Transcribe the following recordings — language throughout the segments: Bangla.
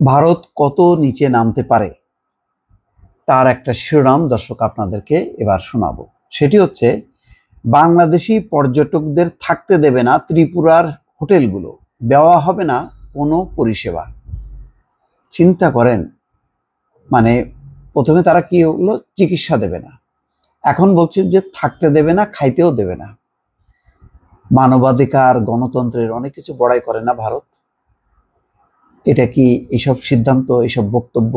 ভারত কত নিচে নামতে পারে তার একটা শিরোনাম দর্শক আপনাদেরকে এবার শোনাবো। সেটি হচ্ছে, বাংলাদেশি পর্যটকদের থাকতে দেবে না ত্রিপুরার হোটেলগুলো, দেওয়া হবে না কোনো পরিষেবা। চিন্তা করেন, মানে প্রথমে তারা কি হলো, চিকিৎসা দেবে না, এখন বলছে যে থাকতে দেবে না, খাইতেও দেবে না। মানবাধিকার, গণতন্ত্রের অনেক কিছু বড়াই করে না ভারত? এটা কি এইসব সিদ্ধান্ত, এইসব বক্তব্য,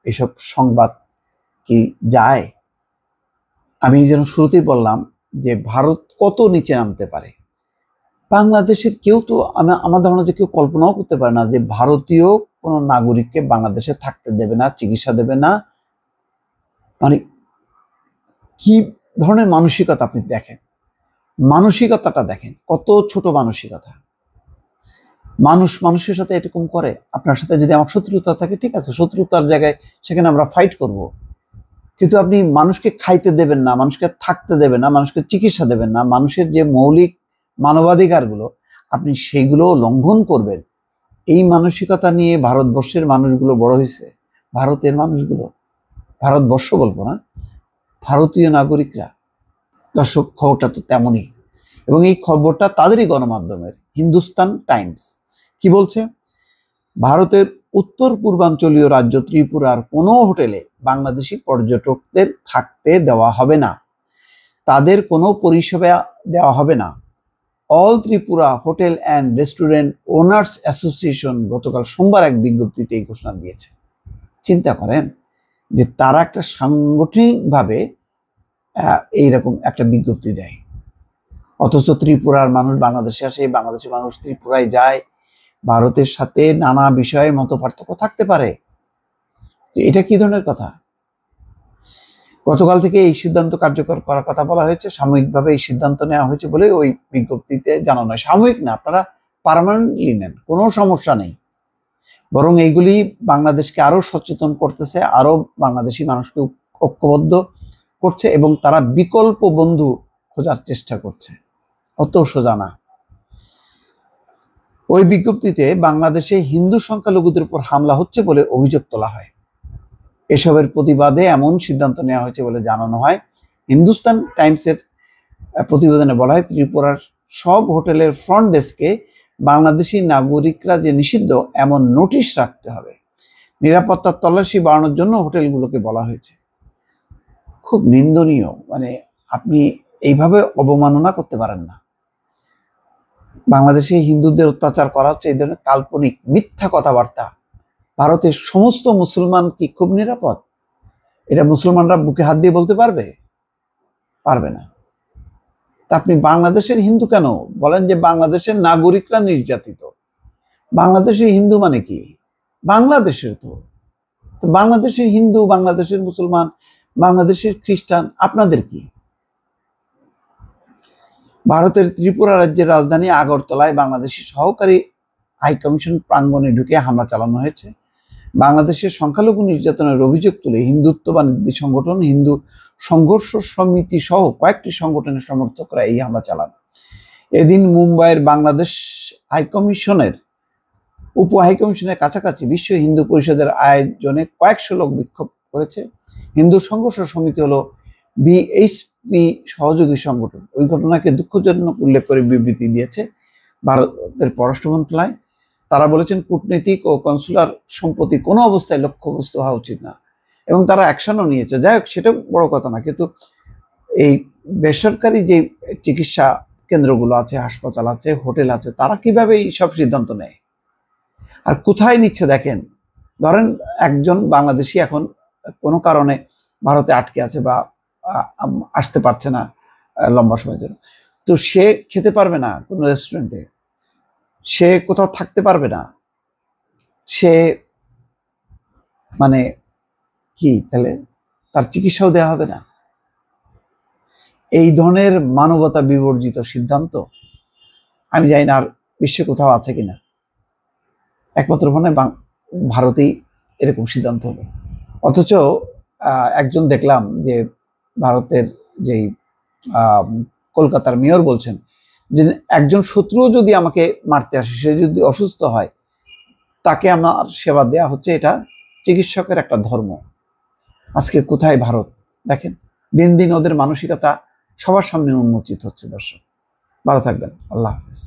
এইসব সংবাদ কি যায়? আমি যেন শুরুতেই বললাম যে ভারত কত নিচে নামতে পারে। বাংলাদেশের কেউ তো, আমার ধারণা যে কেউ কল্পনাও করতে পারে না যে ভারতীয় কোনো নাগরিককে বাংলাদেশে থাকতে দেবে না, চিকিৎসা দেবে না। মানে কি ধরনের মানসিকতা আপনি দেখেন, মানসিকতাটা দেখেন, কত ছোট মানসিকতা। মানুষ মানুষের সাথে এরকম করে? আপনার সাথে যদি আমার শত্রুতা থাকে, ঠিক আছে, শত্রুতার জায়গায় সেখানে আমরা ফাইট করব, কিন্তু আপনি মানুষকে খাইতে দেবেন না, মানুষকে থাকতে দেবেন না, মানুষকে চিকিৎসা দেবেন না, মানুষের যে মৌলিক মানবাধিকারগুলো আপনি সেগুলো লঙ্ঘন করবেন। এই মানসিকতা নিয়ে ভারতবর্ষের মানুষগুলো বড় হয়েছে। ভারতের মানুষগুলো, ভারতবর্ষ বলবো না, ভারতীয় নাগরিকরা। দর্শক, খবরটা তো তেমনই, এবং এই খবরটা তাদেরই গণমাধ্যমের, হিন্দুস্তান টাইমস। কি বলছে? ভারতের উত্তর পূর্বাঞ্চলীয় রাজ্য ত্রিপুরার কোনো হোটেলে বাংলাদেশি পর্যটকদের থাকতে দেওয়া হবে না, তাদের কোনো পরিষেবা দেওয়া হবে না। All Tripura hotel and restaurant owners association গতকাল সোমবার এক বিজ্ঞপ্তিতে এই ঘোষণা দিয়েছে। চিন্তা করেন যে তারা একটা সাংগঠনিকভাবে এইরকম একটা বিজ্ঞপ্তি দেয়, অথচ ত্রিপুরার মানুষ বাংলাদেশে আসে, বাংলাদেশের মানুষ ত্রিপুরায় যায়, ভারতের সাথে নানা বিষয়ে মত পার্থক্য থাকতে পারে। এটা কি ধরনের কথা? গতকাল থেকে এই সিদ্ধান্ত কার্যকর করার কথা বলা হয়েছে, সাময়িকভাবে এই সিদ্ধান্ত নেওয়া হয়েছে বলে ওই বিজ্ঞপ্তিতে জানানো হয়। সাময়িক না, আপনারা পার্মানেন্টলি নেন, কোনো সমস্যা নেই। বরং এইগুলি বাংলাদেশকে আরো সচেতন করতেছে, আরো বাংলাদেশি মানুষকে ঐক্যবদ্ধ করছে, এবং তারা বিকল্প বন্ধু খোঁজার চেষ্টা করছে। অত সোজা না। ওই বিজ্ঞপ্তিতে বাংলাদেশে হিন্দু সংখ্যালঘুদের উপর হামলা হচ্ছে বলে অভিযোগ তোলা হয়। এসবের প্রতিবাদে এমন সিদ্ধান্ত নেওয়া হয়েছে বলে জানানো হয়। হিন্দুস্তান টাইমসের প্রতিবেদনে বলা হয়, ত্রিপুরার সব হোটেলের ফ্রন্ট ডেস্কে বাংলাদেশি নাগরিকরা যে নিষিদ্ধ এমন নোটিশ রাখতে হবে। নিরাপত্তার তল্লাশি বাড়ানোর জন্য হোটেলগুলোকে বলা হয়েছে। খুব নিন্দনীয়, মানে আপনি এইভাবে অবমাননা করতে পারেন না। বাংলাদেশে হিন্দুদের অত্যাচার করা হচ্ছে, এই ধরনের কাল্পনিক মিথ্যা কথাবার্তা। ভারতের সমস্ত মুসলমান কি খুব নিরাপদ? এটা মুসলমানরা বুকে হাত দিয়ে বলতে পারবে? পারবে না। তা আপনি বাংলাদেশের হিন্দু কেন বলেন যে বাংলাদেশের নাগরিকরা নির্যাতিত? বাংলাদেশের হিন্দু মানে কি? বাংলাদেশের তো বাংলাদেশের হিন্দু, বাংলাদেশের মুসলমান, বাংলাদেশের খ্রিস্টান, আপনাদের কি? ভারতের ত্রিপুরা রাজ্যের রাজধানী আগরতলায় বাংলাদেশি সহকারী হাইকমিশন প্রাঙ্গণে ঢুকে হামলা চালানো হয়েছে। বাংলাদেশের সংখ্যালঘু নির্যাতনের অভিযোগ তুলে হিন্দুত্ববাদী সংগঠন হিন্দু সংঘর্ষ সমিতি সহ কয়েকটি সংগঠনের সমর্থকরা এই হামলা চালান। এদিন মুম্বাইয়ের বাংলাদেশ হাইকমিশনের উপ হাইকমিশনের কাছাকাছি বিশ্ব হিন্দু পরিষদের আয়োজনে কয়েকশো লোক বিক্ষোভ করেছে। হিন্দু সংঘর্ষ সমিতি হলো বিএইচপি সহযোগী সংগঠন। ওই ঘটনাকে দুঃখজনক উল্লেখ করে বিবৃতি দিয়েছে ভারতের পররাষ্ট্র মন্ত্রণালয়। তারা বলেছেন, কূটনৈতিক ও কনসুলার সম্পত্তি কোনো অবস্থায় লক্ষ্যবস্তু হওয়া উচিত না, এবং তারা অ্যাকশনও নিয়েছে। যাই হোক, সেটা বড় কথা না, কিন্তু এই বেসরকারি যে চিকিৎসা কেন্দ্রগুলো আছে, হাসপাতাল আছে, হোটেল আছে, তারা কিভাবে এই সব সিদ্ধান্ত নেয় আর কোথায় নিচ্ছে দেখেন। ধরেন একজন বাংলাদেশি এখন কোনো কারণে ভারতে আটকে আছে বা আসতে পারছে না লম্বা সময়ের জন্য, তো সে খেতে পারবে না কোনো রেস্টুরেন্টে, সে কোথাও থাকতে পারবে না, সে মানে কি, তাহলে তার চিকিৎসাও দেওয়া হবে না? এই ধরনের মানবতা বিবর্জিত সিদ্ধান্ত আমি জানি না আর বিশ্বে কোথাও আছে কিনা। একমাত্র মানে ভারতেই এরকম সিদ্ধান্ত হলো। অথচ একজন দেখলাম যে ভারতের যেই কলকাতার মেয়র বলছেন যে একজন শত্রু যদি আমাকে মারতে আসে, সে যদি অসুস্থ হয়, তাকে আমার সেবা দেয়া হচ্ছে, এটা চিকিৎসকের একটা ধর্ম। আজকে কোথায় ভারত দেখেন, দিন দিন ওদের মানসিকতা সবার সামনে উন্মোচিত হচ্ছে। দর্শক ভালো থাকবেন, আল্লাহ হাফেজ।